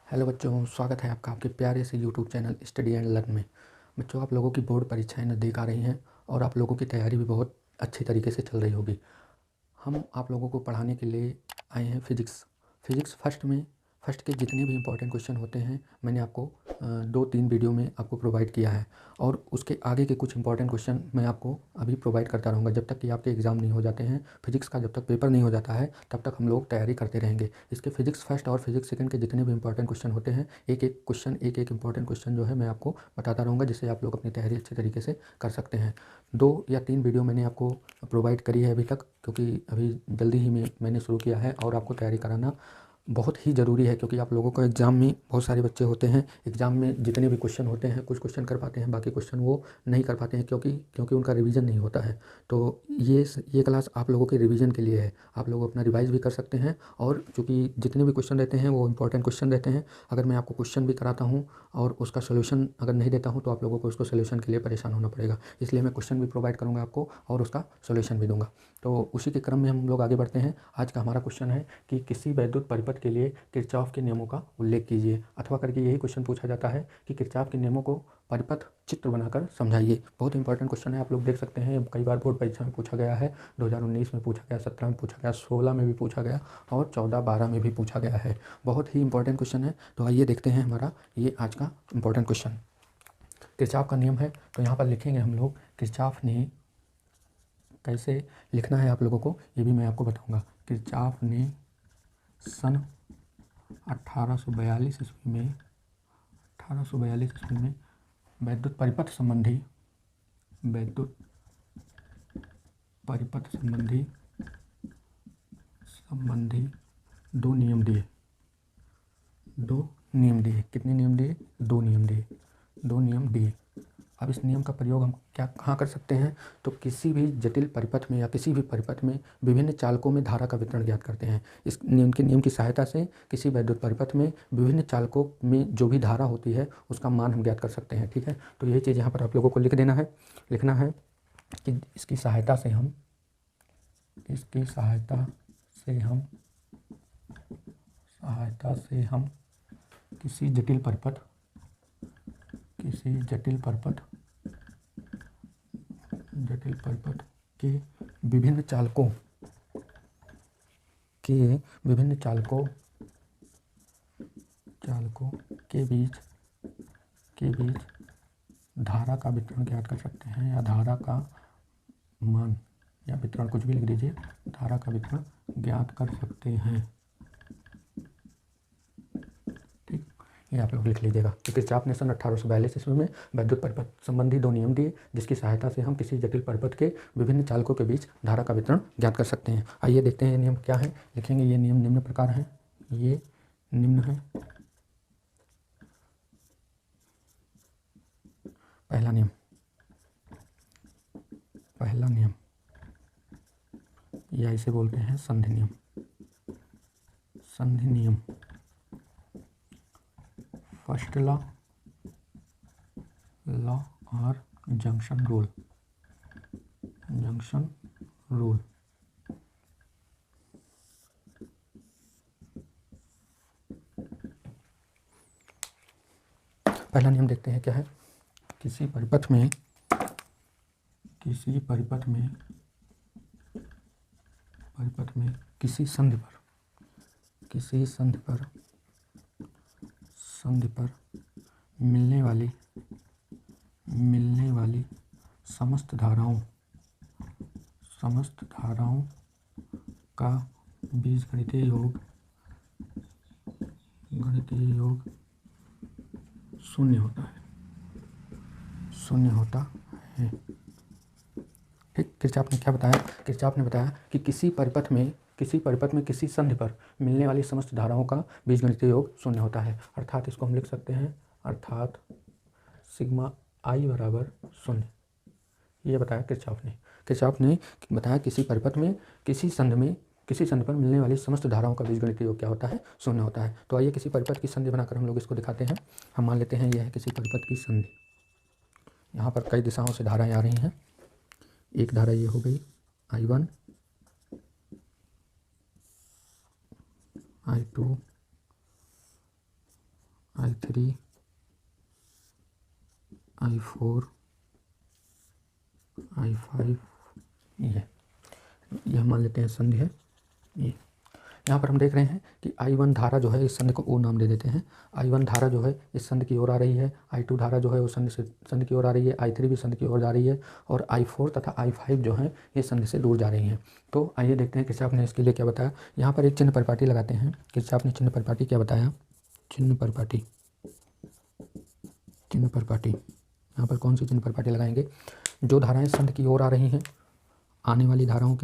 Hello बच्चों, स्वागत है आपका आपके प्यारे से YouTube channel study and learn में। बच्चों, आप लोगों की बोर्ड परीक्षाएं नज़दीक आ रही हैं और आप लोगों की तैयारी भी बहुत अच्छी तरीके से चल रही होगी। हम आप लोगों को पढ़ाने के लिए आए हैं फिज़िक्स फर्स्ट के जितने भी इम्पोर्टेंट क्वेश्चन होते हैं मैंने आपको 2-3 वीडियो में आपको प्रोवाइड किया है और उसके आगे के कुछ इंपॉर्टेंट क्वेश्चन मैं आपको अभी प्रोवाइड करता रहूँगा जब तक कि आपके एग्ज़ाम नहीं हो जाते हैं। फिजिक्स का जब तक पेपर नहीं हो जाता है तब तक हम लोग तैयारी करते रहेंगे। इसके फिजिक्स फर्स्ट और फिजिक्स सेकंड के जितने भी इंपॉर्टेंट क्वेश्चन होते हैं एक एक इंपॉर्टेंट क्वेश्चन जो है मैं आपको बताता रहूँगा, जिससे आप लोग अपनी तैयारी अच्छे तरीके से कर सकते हैं। 2 या 3 वीडियो मैंने आपको प्रोवाइड करी है अभी तक, क्योंकि अभी जल्दी ही मैंने शुरू किया है और आपको तैयारी कराना बहुत ही ज़रूरी है, क्योंकि आप लोगों को एग्ज़ाम में बहुत सारे बच्चे होते हैं। एग्ज़ाम में जितने भी क्वेश्चन होते हैं कुछ क्वेश्चन कर पाते हैं, बाकी क्वेश्चन वो नहीं कर पाते हैं क्योंकि उनका रिवीजन नहीं होता है। तो ये क्लास आप लोगों के रिवीजन के लिए है। आप लोग अपना रिवाइज़ भी कर सकते हैं और चूँकि जितने भी क्वेश्चन रहते हैं वो इंपॉर्टेंट क्वेश्चन रहते हैं। अगर मैं आपको क्वेश्चन भी कराता हूँ और उसका सॉल्यूशन अगर नहीं देता हूँ तो आप लोगों को उसको सॉल्यूशन के लिए परेशान होना पड़ेगा। इसलिए मैं क्वेश्चन भी प्रोवाइड करूँगा आपको और उसका सॉल्यूशन भी दूँगा। तो उसी के क्रम में हम लोग आगे बढ़ते हैं। आज का हमारा क्वेश्चन है कि किसी वैद्युत परिपथ के लिए किरचॉफ के नियमों का उल्लेख कीजिए, अथवा करके यही क्वेश्चन पूछा जाता है कि किरचॉफ के नियमों को परिपथ चित्र बनाकर समझाइए। बहुत इंपॉर्टेंट क्वेश्चन है, आप लोग देख सकते हैं। कई बार बोर्ड परीक्षा में पूछा गया है, 2019 में पूछा गया, 17 में पूछा गया, 16 में भी पूछा गया और 14-12 में भी पूछा गया है। बहुत ही इंपॉर्टेंट क्वेश्चन है। तो आइए देखते हैं हमारा ये आज का इंपॉर्टेंट क्वेश्चन। किरचॉफ का नियम है तो यहाँ पर लिखेंगे हम लोग किरचॉफ ने, कैसे लिखना है आप लोगों को ये भी मैं आपको बताऊंगा। किरचॉफ ने सन 1842 ईस्वी में वैद्युत परिपथ संबंधी दो नियम दिए। कितने नियम दिए? दो नियम दिए। अब इस नियम का प्रयोग हम कहाँ कर सकते हैं? तो किसी भी जटिल परिपथ में या किसी भी परिपथ में विभिन्न चालकों में धारा का वितरण ज्ञात करते हैं। इस नियम की सहायता से किसी वैद्युत परिपथ में विभिन्न चालकों में जो भी धारा होती है उसका मान हम ज्ञात कर सकते हैं। ठीक है, तो यही चीज़ यहाँ पर आप लोगों को लिखना है कि इसकी सहायता से हम किसी जटिल परिपथ के विभिन्न चालकों के बीच धारा का वितरण ज्ञात कर सकते हैं, या धारा का मान या वितरण, कुछ भी लिख दीजिए, धारा का वितरण ज्ञात कर सकते हैं। ठीक, ये आप लोग लिख लीजिएगा कि किरचॉफ ने सन 1842 ईस्वी में वैद्युत परिपथ संबंधी दो नियम दिए, जिसकी सहायता से हम किसी जटिल परिपथ के विभिन्न चालकों के बीच धारा का वितरण ज्ञात कर सकते हैं। आइए देखते हैं ये नियम क्या है। लिखेंगे ये नियम निम्न प्रकार हैं। ये निम्न है। पहला नियम या इसे बोलते हैं संधि नियम। फर्स्ट लॉ और जंक्शन रूल। पहला नियम देखते हैं क्या है। किसी परिपथ में किसी संधि पर मिलने वाली समस्त धाराओं का बीजगणितीय योग शून्य होता है। ठीक, किरचॉफ ने क्या बताया? किरचॉफ ने बताया कि किसी परिपथ में किसी संधि पर मिलने वाली समस्त धाराओं का बीजगणितीय योग शून्य होता है। अर्थात इसको हम लिख सकते हैं, अर्थात सिग्मा आई बराबर शून्य। ये बताया किरचॉफ ने बताया किसी परिपथ में किसी संधि पर मिलने वाली समस्त धाराओं का बीजगणितीय योग क्या होता है? शून्य होता है। तो आइए किसी परिपथ की संधि बनाकर हम लोग इसको दिखाते हैं। हम मान लेते हैं यह है किसी परिपथ की संधि। यहाँ पर कई दिशाओं से धाराएं आ रही हैं। एक धारा ये हो गई I1, I2, I3 I4 I5 ये मान लेते हैं संधि है। ये यहाँ पर हम देख रहे हैं कि I1 धारा जो है इस संधि को O नाम दे देते हैं। I1 धारा जो है इस संधि की ओर आ रही है, I2 धारा जो है वो संधि की ओर आ रही है, I3 भी संधि की ओर जा रही है और I4 तथा I5 जो है ये संधि से दूर जा रही हैं। तो आइए देखते हैं किरचॉफ ने इसके लिए क्या बताया। यहाँ पर एक चिन्ह परिपाटी लगाते हैं। किरचॉफ ने चिन्ह परिपाटी क्या बताया, चिन्ह परिपाटी यहाँ पर कौन सी चिन्ह परिपाटी लगाएंगे, जो धाराएं संधि की ओर आ रही हैं आने वाली धारा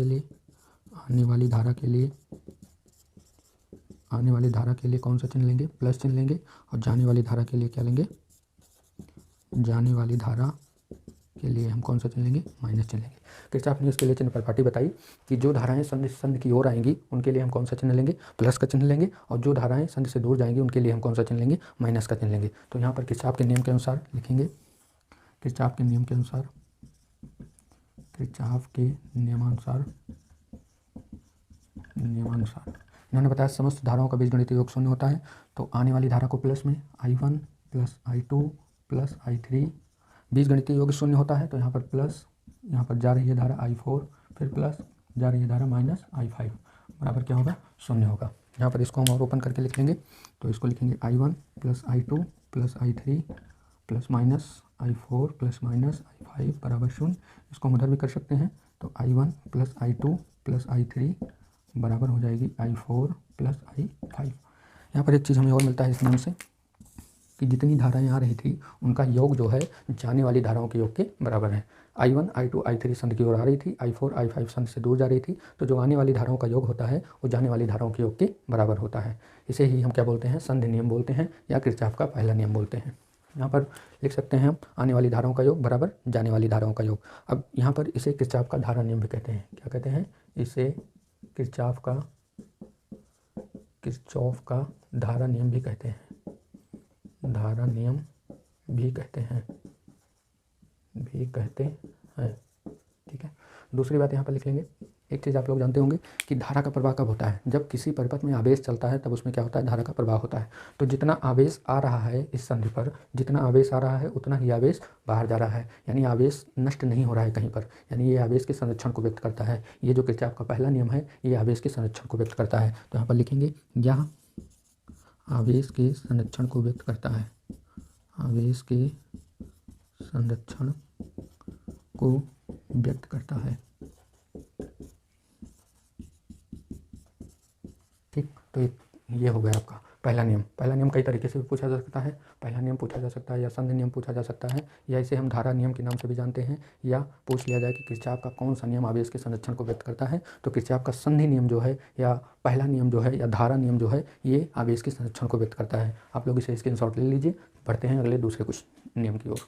के लिए कौन सा चिन्ह लेंगे, प्लस चिन्ह लेंगे, और जाने वाली धारा के लिए क्या लेंगे, जाने वाली धारा के लिए हम कौन सा चिन्ह लेंगे, माइनस चिन्ह लेंगे। किरचॉफ ने इसके लिए चिन्ह परिपाटी बताई कि जो धाराएं संधि की ओर आएंगी उनके लिए हम कौन सा चिन्ह लेंगे, प्लस का चिन्ह लेंगे, और जो धाराएं संधि से दूर जाएंगी उनके लिए हम कौन सा चिन्ह लेंगे, माइनस का चिन्ह लेंगे। तो यहाँ पर किरचॉफ के नियम के अनुसार लिखेंगे, किरचॉफ के नियमानुसार इन्होंने बताया समस्त धाराओं का बीजगणितीय योग शून्य होता है। तो आने वाली धारा को प्लस में I1 plus I2 plus I3 बीजगणितीय योग शून्य होता है। तो यहाँ पर प्लस, यहाँ पर जा रही है धारा I4, फिर प्लस जा रही है धारा माइनस I5 बराबर क्या होगा, शून्य होगा। यहाँ पर इसको हम और ओपन करके लिख लेंगे। तो इसको लिखेंगे I1 plus I2 plus I3 plus minus I4 plus minus I5 बराबर शून्य। इसको हम उधर भी कर सकते हैं। तो I1 plus I2 plus I3 बराबर हो जाएगी I4 प्लस I5। यहाँ पर एक चीज़ हमें और मिलता है इस नियम से कि जितनी धाराएं आ रही थी उनका योग जो है जाने वाली धाराओं के योग के बराबर है। I1 I2 I3 संधि की ओर आ रही थी, I4 I5 संधि से दूर जा रही थी। तो जो आने वाली धाराओं का योग होता है वो जाने वाली धाराओं के योग के बराबर होता है। इसे ही हम क्या बोलते हैं, संधि नियम बोलते हैं या किरचॉफ का पहला नियम बोलते हैं। यहाँ पर लिख सकते हैं हम आने वाली धाराओं का योग बराबर जाने वाली धाराओं का योग। अब यहाँ पर इसे किरचॉफ का धारा नियम भी कहते हैं। क्या कहते हैं, इसे किरचॉफ का धारा नियम भी कहते हैं, धारा नियम भी कहते हैं। ठीक है। दूसरी बात यहाँ पर लिख लेंगे, एक चीज़ आप लोग जानते होंगे कि धारा का प्रवाह कब होता है, जब किसी परिपथ में आवेश चलता है तब उसमें क्या होता है, धारा का प्रवाह होता है। तो जितना आवेश आ रहा है इस संधि पर, जितना आवेश आ रहा है उतना ही आवेश बाहर जा रहा है, यानी आवेश नष्ट नहीं हो रहा है कहीं पर, यानी ये आवेश के संरक्षण को व्यक्त करता है। ये जो किरचॉफ का पहला नियम है ये आवेश के संरक्षण को व्यक्त करता है। तो यहाँ पर लिखेंगे यह आवेश के संरक्षण को व्यक्त करता है, आवेश के संरक्षण को व्यक्त करता है। ठीक, तो ये हो गया आपका पहला नियम। पहला नियम कई तरीके से भी पूछा जा सकता है, पहला नियम पूछा जा सकता है या संधि नियम पूछा जा सकता है, या इसे हम धारा नियम के नाम से भी जानते हैं। या पूछ लिया जाए कि किरचॉफ का कौन सा नियम आवेश के संरक्षण को व्यक्त करता है, तो किरचॉफ का संधि नियम जो है या पहला नियम जो है या धारा नियम जो है ये आवेश के संरक्षण को व्यक्त करता है। आप लोग इसे स्क्रीनशॉट ले लीजिए। बढ़ते हैं अगले दूसरे कुछ नियम की ओर।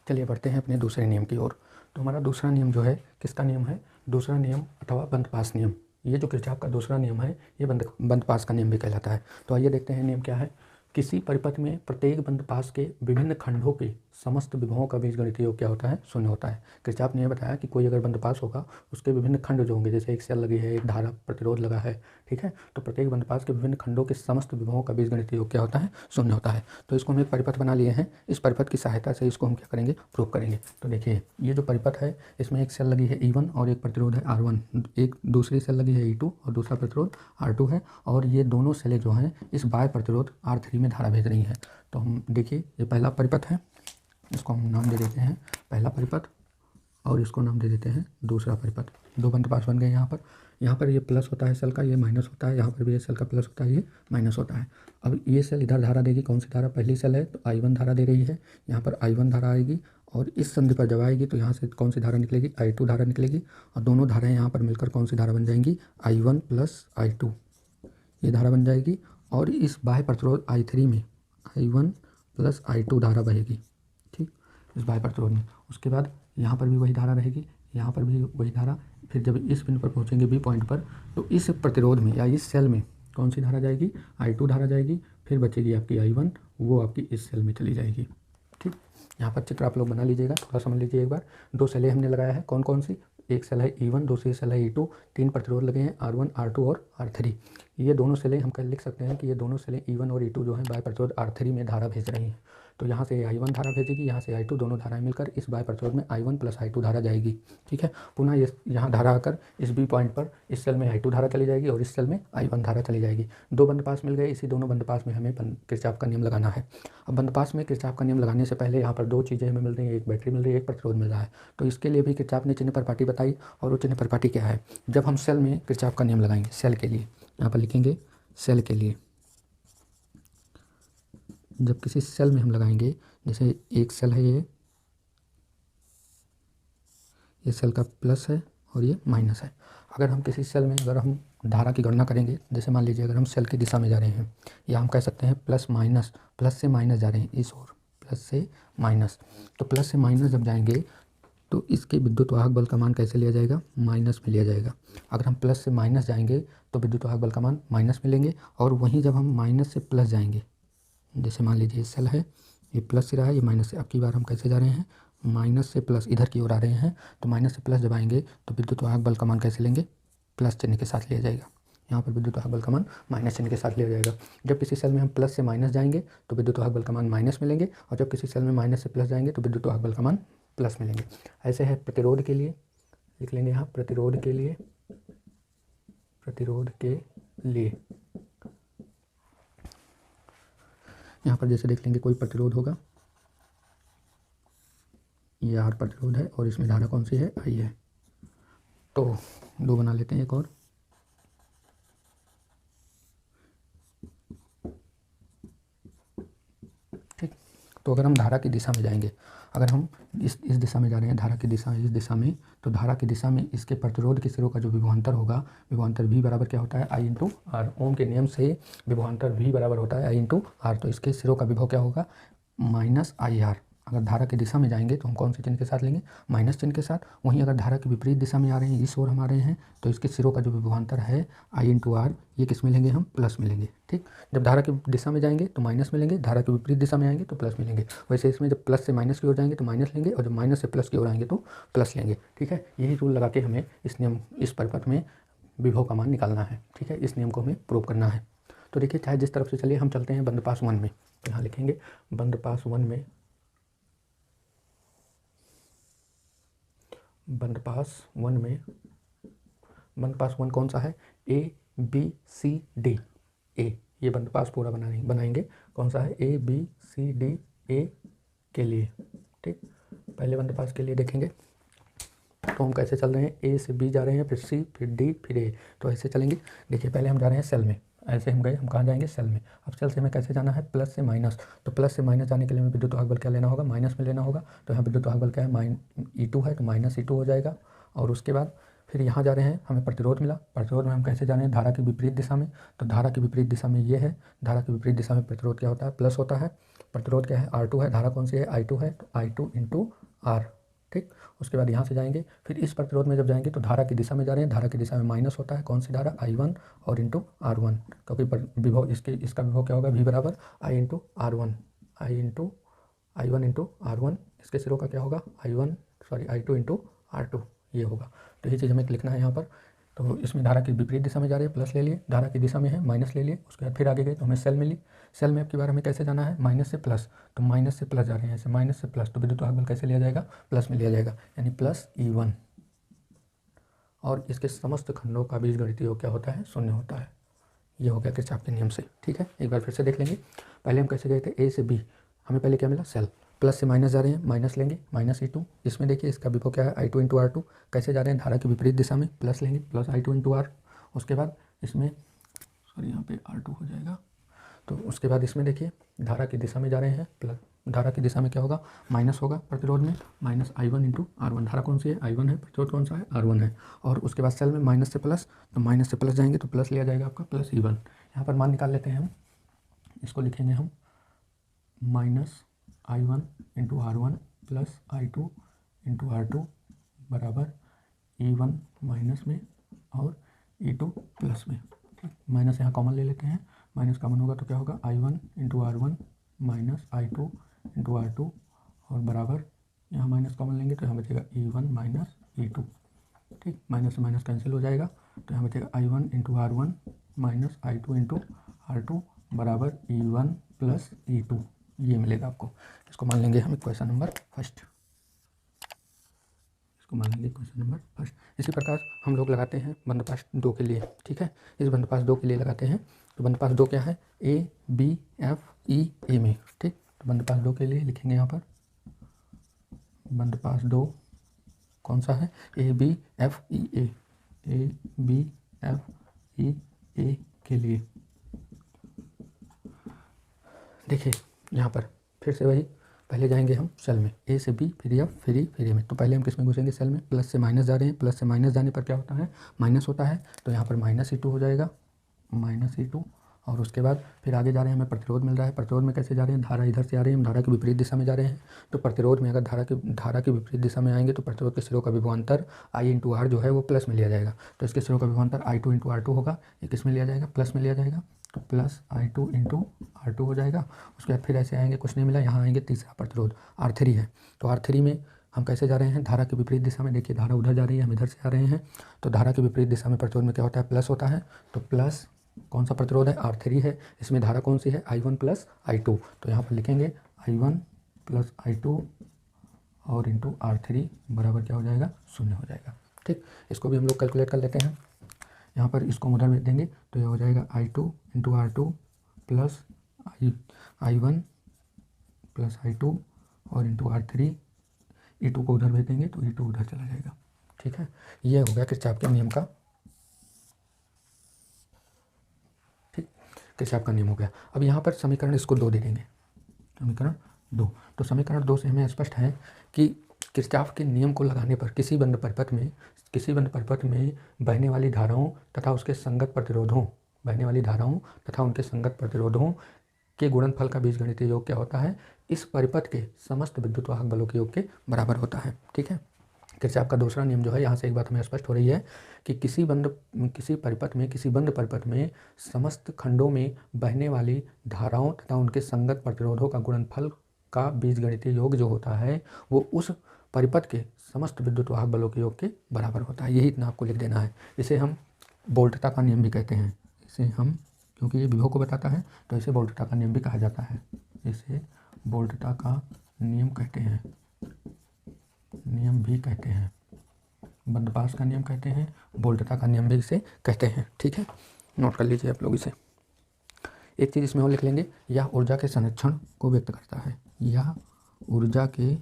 चलिए बढ़ते हैं अपने दूसरे नियम की ओर। तो हमारा दूसरा नियम जो है किसका नियम है, दूसरा नियम अथवा बंद-पास नियम। ये जो किरचॉफ का दूसरा नियम है ये बंद-पास का नियम भी कहलाता है। तो आइए देखते हैं नियम क्या है। किसी परिपथ में प्रत्येक बंद-पास के विभिन्न खंडों के समस्त विभवों का बीजगणितीय योग क्या होता है, शून्य होता है। किरचॉफ ने यह बताया कि कोई अगर बंद-पास होगा उसके विभिन्न खंड जो होंगे, जैसे एक सेल लगी है, एक धारा प्रतिरोध लगा है, ठीक है, तो प्रत्येक बंद-पास के विभिन्न खंडों के समस्त विभवों का बीजगणितीय योग क्या होता है, शून्य होता है। तो इसको हम एक परिपथ बना लिए हैं, इस परिपथ की सहायता से इसको हम क्या करेंगे, प्रूव करेंगे। तो देखिए ये जो परिपथ है इसमें एक सेल लगी है E1 और एक प्रतिरोध है R1, एक दूसरी सेल लगी है E2 और दूसरा प्रतिरोध R2 है, और ये दोनों सेलें जो हैं इस बाह्य प्रतिरोध R3 में धारा भेज रही हैं। तो हम देखिए ये पहला परिपथ है, इसको हम नाम दे देते हैं पहला परिपथ और इसको नाम दे देते हैं दूसरा परिपथ। दो बंद-पास बन गए। यहाँ पर ये प्लस होता है सेल का, ये माइनस होता है, यहाँ पर भी ये सेल का प्लस होता है, ये माइनस होता है। अब ये सेल इधर धारा देगी, कौन सी धारा, पहली सेल है तो I1 धारा दे रही है, यहाँ पर I1 धारा आएगी और इस संधि पर जब आएगी तो यहाँ से कौन सी धारा निकलेगी, I2 धारा निकलेगी, और दोनों धाराएँ यहाँ पर मिलकर कौन सी धारा बन जाएंगी, I1 प्लस I2 ये धारा बन जाएगी। और इस बाह्य प्रतिरोध I3 में I1 प्लस I2 धारा बहेगी, ठीक, इस बाह्य प्रतिरोध में। उसके बाद यहाँ पर भी वही धारा रहेगी, यहाँ पर भी वही धारा। फिर जब इस बिंदु पर पहुँचेंगे B पॉइंट पर तो इस प्रतिरोध में या इस सेल में कौन सी धारा जाएगी, I2 धारा जाएगी, फिर बचेगी आपकी I1, वो आपकी इस सेल में चली जाएगी। ठीक, यहाँ पर चित्र आप लोग बना लीजिएगा, थोड़ा समझ लीजिए एक बार। दो सेलें हमने लगाया है, कौन कौन सी, एक सेल है E1, दूसरी सेल है E2, 3 प्रतिरोध लगे हैं R1, R2 और R3। ये दोनों सेलें हम कल लिख सकते हैं कि ये दोनों सेलें E1 और E2 जो हैं बाह्य प्रतिरोध R3 में धारा भेज रही हैं। तो यहाँ से I1 धारा भेजेगी, यहाँ से I2, दोनों धाराएं मिलकर इस बाह्य प्रतिरोध में I1 प्लस I2 धारा जाएगी। ठीक है, पुनः ये यहाँ धारा आकर इस B पॉइंट पर इस सेल में I2 धारा चली जाएगी और इस सेल में I1 धारा चली जाएगी। दो बंद पास मिल गए, इसी दोनों बंद पास में हमें किरचॉफ का नियम लगाना है। अब बंद पास में किरचॉफ का नियम लगाने से पहले यहाँ पर दो चीज़ें हमें मिल रही हैं, एक बैटरी मिल रही है, एक प्रतिरोध मिल रहा है। तो इसके लिए भी किरचॉफ ने चिन्ह प्रपाटी बताई, और वो चिन्ह प्रपाटी क्या है? जब हम सेल में किरचॉफ का नियम लगाएंगे सेल के लिए, यहाँ पर लिखेंगे सेल के लिए, जब किसी सेल में हम लगाएंगे, जैसे एक सेल है ये सेल का प्लस है और ये माइनस है। अगर हम किसी सेल में अगर हम धारा की गणना करेंगे, जैसे मान लीजिए अगर हम सेल की दिशा में जा रहे हैं, या हम कह सकते हैं प्लस से माइनस जा रहे हैं इस ओर, प्लस से माइनस। तो प्लस से माइनस जब जाएंगे तो इसके विद्युत वाहक बल का मान कैसे लिया जाएगा? माइनस में लिया जाएगा। अगर हम प्लस से माइनस जाएंगे तो विद्युत वाहक बल का मान माइनस में लेंगे, और वहीं जब हम माइनस से प्लस जाएंगे, जैसे मान लीजिए सेल है, ये प्लस से रहा है, ये माइनस से, अब की बार हम कैसे जा रहे हैं? माइनस से प्लस इधर की ओर आ रहे हैं। तो माइनस से प्लस जब आएंगे तो विद्युत वाहक बल का मान कैसे लेंगे? प्लस चिन्ह के साथ लिया जाएगा। यहाँ पर विद्युत वाहक बल का मान माइनस चिन्ह के साथ लिया जाएगा। जब किसी सेल में हम प्लस से माइनस जाएंगे तो विद्युत वाहक बल का मान माइनस में लेंगे, और जब किसी सेल में माइनस से प्लस जाएंगे तो विद्युत वाहक बल का मान प्लस में लेंगे। ऐसे है प्रतिरोध के लिए, लिख लेंगे यहाँ प्रतिरोध के लिए, यहाँ पर जैसे देख लेंगे कोई प्रतिरोध होगा, ये R प्रतिरोध है और इसमें धारा कौन सी है? I है। तो दो बना लेते हैं एक और, ठीक। तो अगर हम धारा की दिशा में जाएंगे, अगर हम इस दिशा में जा रहे हैं, धारा की दिशा इस दिशा में, तो धारा की दिशा में इसके प्रतिरोध के सिरों का जो विभवांतर होगा, विभवांतर V बराबर क्या होता है? I into R। ओम के नियम से विभवांतर V बराबर होता है I इंटू R। तो इसके सिरों का विभव क्या होगा? Minus IR। अगर धारा की दिशा में जाएंगे तो हम कौन से चिन्ह के साथ लेंगे? माइनस चिन्ह के साथ। वहीं अगर धारा की विपरीत दिशा में आ रहे हैं, इस ओर हम आ रहे हैं, तो इसके सिरों का जो विभवांतर है I इंटू R, ये किस में लेंगे हम? प्लस में लेंगे। ठीक, जब धारा की दिशा में जाएंगे तो माइनस में लेंगे, धारा की विपरीत दिशा में आएंगे तो प्लस में लेंगे। वैसे इसमें जब प्लस से माइनस की ओर जाएंगे तो माइनस लेंगे, और जब माइनस से प्लस की ओर आएंगे तो प्लस लेंगे। ठीक है, यही रूल लगा के हमें इस परिपथ में विभव का मान निकालना है। ठीक है, इस नियम को हमें प्रूव करना है। तो देखिए, चाहे जिस तरफ से चलिए, हम चलते हैं बंद पास 1 में। तो यहाँ लिखेंगे बंद पास 1 में, बंद पास 1 कौन सा है? ABCD A। ये बंद पास पूरा बनाएंगे कौन सा है? ABCD A के लिए। ठीक, पहले बंद पास के लिए देखेंगे तो हम कैसे चल रहे हैं? A से B जा रहे हैं, फिर C, फिर D, फिर A। तो ऐसे चलेंगे। देखिए, पहले हम जा रहे हैं सेल में, ऐसे हम गए, हम कहाँ जाएंगे? सेल में। अब सेल से हमें कैसे जाना है? प्लस से माइनस। तो प्लस से माइनस जाने के लिए हमें विद्युत वाहक बल क्या लेना होगा? माइनस में लेना होगा। तो यहाँ विद्युत वाहक बल क्या है? E2 है, तो माइनस E2 हो जाएगा। और उसके बाद फिर यहाँ जा रहे हैं, हमें प्रतिरोध मिला। प्रतिरोध में हम कैसे जा रहे हैं? धारा की विपरीत दिशा में। तो धारा की विपरीत दिशा में ये है, धारा की विपरीत दिशा में प्रतिरोध क्या होता है? प्लस होता है। प्रतिरोध क्या है? R2 है। धारा कौन सी है? I2 है, तो I2 इंटू R। ठीक, उसके बाद यहाँ से जाएंगे, फिर इस प्रतिरोध में जब जाएंगे तो धारा की दिशा में जा रहे हैं, धारा की दिशा में माइनस होता है। कौन सी धारा? I1 और इंटू R1, क्योंकि विभव इसका विभव क्या होगा? V बराबर I into R1, I1 into R1। इसके सिरों का क्या होगा? I2 इंटू R2, ये होगा। तो ये चीज़ हमें लिखना है यहाँ पर। तो इसमें धारा की विपरीत दिशा में जा रही है, प्लस ले लिए, धारा की दिशा में है, माइनस ले लिए। उसके बाद फिर आगे गए तो हमें सेल मिली। सेल में अब की बार हमें कैसे जाना है? माइनस से प्लस। तो माइनस से प्लस जा रहे हैं, ऐसे माइनस से प्लस, तो विद्युत वाहक बल कैसे लिया जाएगा? प्लस में लिया जाएगा, यानी प्लस E1। और इसके समस्त खंडों का बीजगणितीय योग क्या होता है? शून्य होता है। ये हो गया किरचॉफ के नियम से। ठीक है, एक बार फिर से देख लेंगे। पहले हम कैसे गए थे? A से B, हमें पहले क्या मिला? सेल। प्लस से माइनस जा रहे हैं, माइनस लेंगे, माइनस E2। इसमें देखिए इसका विभव क्या है? I2 into R2। कैसे जा रहे हैं? धारा की विपरीत दिशा में, प्लस लेंगे, प्लस I2 इंटू R। उसके बाद इसमें यहाँ पे R2 हो जाएगा। तो उसके बाद इसमें देखिए धारा की दिशा में जा रहे हैं, प्लस धारा की दिशा में क्या होगा? माइनस होगा प्रतिरोध में, माइनस I1 इंटू R1। धारा कौन सी है? I1 है, प्रतिरोध कौन सा है? R1 है। और उसके बाद सेल में माइनस से प्लस, तो माइनस से प्लस जाएंगे तो प्लस लिया जाएगा आपका, प्लस E1। यहाँ पर मान निकाल लेते हैं हम, इसको लिखेंगे हम minus I1 into R1 plus I2 into R2 बराबर E1 माइनस में और E2 प्लस में। ठीक, माइनस यहाँ कॉमन ले लेते हैं, माइनस कॉमन होगा तो क्या होगा? I1 into R1 minus I2 into R2 और बराबर यहाँ माइनस कॉमन लेंगे तो यहाँ बचेगा E1 माइनस E2। ठीक, माइनस से माइनस कैंसिल हो जाएगा, तो यहाँ बचेगा I1 into R1 minus I2 into R2 बराबर E1 प्लस E2, ये मिलेगा आपको। इसको मान लेंगे हम क्वेश्चन नंबर फर्स्ट, इसको मान लेंगे क्वेश्चन नंबर फर्स्ट। इसी प्रकार हम लोग लगाते हैं बंदोबस्त 2 के लिए, ठीक है। इस बंदोबस्त 2 के लिए लगाते हैं, तो बंदोबस्त 2 क्या है, ABFE में, ठीक। तो बंदोबस्त 2 के लिए लिखेंगे यहाँ पर बंदोबस्त 2 कौन सा है, ABFEA, ABFEA के लिए। देखिए यहाँ पर फिर से वही, पहले जाएंगे हम सेल में, A से B फिर F फिर E फिर A में। तो पहले हम किस में घुसेंगे, सेल में। प्लस से माइनस जा रहे हैं, प्लस से माइनस जाने पर क्या होता है, माइनस होता है, तो यहाँ पर -E2 हो जाएगा, -E2। और उसके बाद फिर आगे जा रहे हैं, हमें प्रतिरोध मिल रहा है। प्रतिरोध में कैसे जा रहे हैं, धारा इधर से आ रही है, हम धारा की विपरीत दिशा में जा रहे हैं। तो प्रतिरोध में अगर धारा की विपरीत दिशा में आएंगे तो प्रतिरोध के सिरों का विभवांतर I इंटू R जो है वो प्लस में लिया जाएगा। तो इसके सिरों का विभवांतर I2 इंटू R2 होगा, ये किस में लिया जाएगा, प्लस में लिया जाएगा। तो प्लस I2 इंटू R2 हो जाएगा। उसके बाद फिर ऐसे आएंगे, कुछ नहीं मिला, यहाँ आएंगे तीसरा प्रतिरोध R3 है। तो R3 में हम कैसे जा रहे हैं, धारा की विपरीत दिशा में। देखिए धारा उधर जा रही है, हम इधर से आ रहे हैं, तो धारा की विपरीत दिशा में प्रतिरोध में क्या होता है, प्लस होता है। तो प्लस कौन सा प्रतिरोध है, R3 है। इसमें धारा कौन सी है, I1 प्लस I2। तो यहाँ पर लिखेंगे I1 प्लस I2 और इंटू R3 बराबर क्या हो जाएगा, 0 हो जाएगा, ठीक। इसको भी हम लोग कैलकुलेट कर लेते हैं। यहाँ पर इसको उधर भेज देंगे तो यह हो जाएगा I2 into R2 plus I1 plus I2 और इंटू R3, E2 को उधर भेज देंगे तो E2 उधर चला जाएगा, ठीक है। ये हो गया किरचॉफ के नियम का, ठीक, किरचॉफ का नियम हो गया। अब यहाँ पर समीकरण इसको 2 दे देंगे, समीकरण 2। तो समीकरण 2 से हमें स्पष्ट है कि किरचॉफ के नियम को लगाने पर किसी बंद परिपथ में बहने वाली धाराओं तथा उसके संगत प्रतिरोधों, बहने वाली धाराओं तथा उनके संगत प्रतिरोधों के गुणनफल का बीजगणितीय योग क्या होता है, इस परिपथ के समस्त विद्युत वाहक बलों के योग के बराबर होता है, ठीक है। किरचॉफ का दूसरा नियम जो है, यहाँ से एक बात हमें स्पष्ट हो रही है कि किसी बंद परिपथ में समस्त खंडों में बहने वाली धाराओं तथा उनके संगत प्रतिरोधों का गुणनफल का बीजगणितीय योग जो होता है वो उस परिपथ के समस्त विद्युत वाहक बलों के योग के बराबर होता है। यही इतना आपको लिख देना है। इसे हम वोल्टता का नियम भी कहते हैं। इसे हम, क्योंकि ये विभव को बताता है तो इसे वोल्टता का नियम भी कहा जाता है। इसे वोल्टता का नियम कहते हैं, नियम भी कहते हैं, बंदपास का नियम कहते हैं, वोल्टता का नियम भी इसे कहते हैं, ठीक है। नोट कर लीजिए आप लोग इसे। एक चीज़ इसमें और लिख लेंगे, यह ऊर्जा के संरक्षण को व्यक्त करता है, यह ऊर्जा के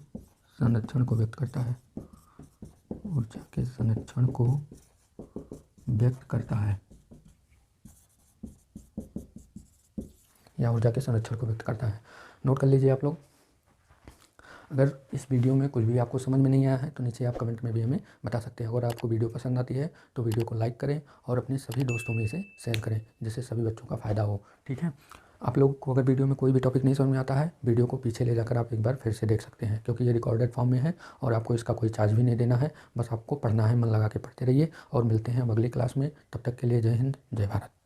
संरक्षण को व्यक्त करता है, ऊर्जा के संरक्षण को व्यक्त करता है, या ऊर्जा के संरक्षण को व्यक्त करता है। नोट कर लीजिए आप लोग। अगर इस वीडियो में कुछ भी आपको समझ में नहीं आया है तो नीचे आप कमेंट में भी हमें बता सकते हैं। अगर आपको वीडियो पसंद आती है तो वीडियो को लाइक करें और अपने सभी दोस्तों में इसे शेयर करें, जिससे सभी बच्चों का फ़ायदा हो, ठीक है। आप लोग को अगर वीडियो में कोई भी टॉपिक नहीं समझ में आता है, वीडियो को पीछे ले जाकर आप एक बार फिर से देख सकते हैं, क्योंकि ये रिकॉर्डेड फॉर्म में है और आपको इसका कोई चार्ज भी नहीं देना है। बस आपको पढ़ना है, मन लगा के पढ़ते रहिए और मिलते हैं अब अगली क्लास में। तब तक के लिए जय हिंद, जय भारत।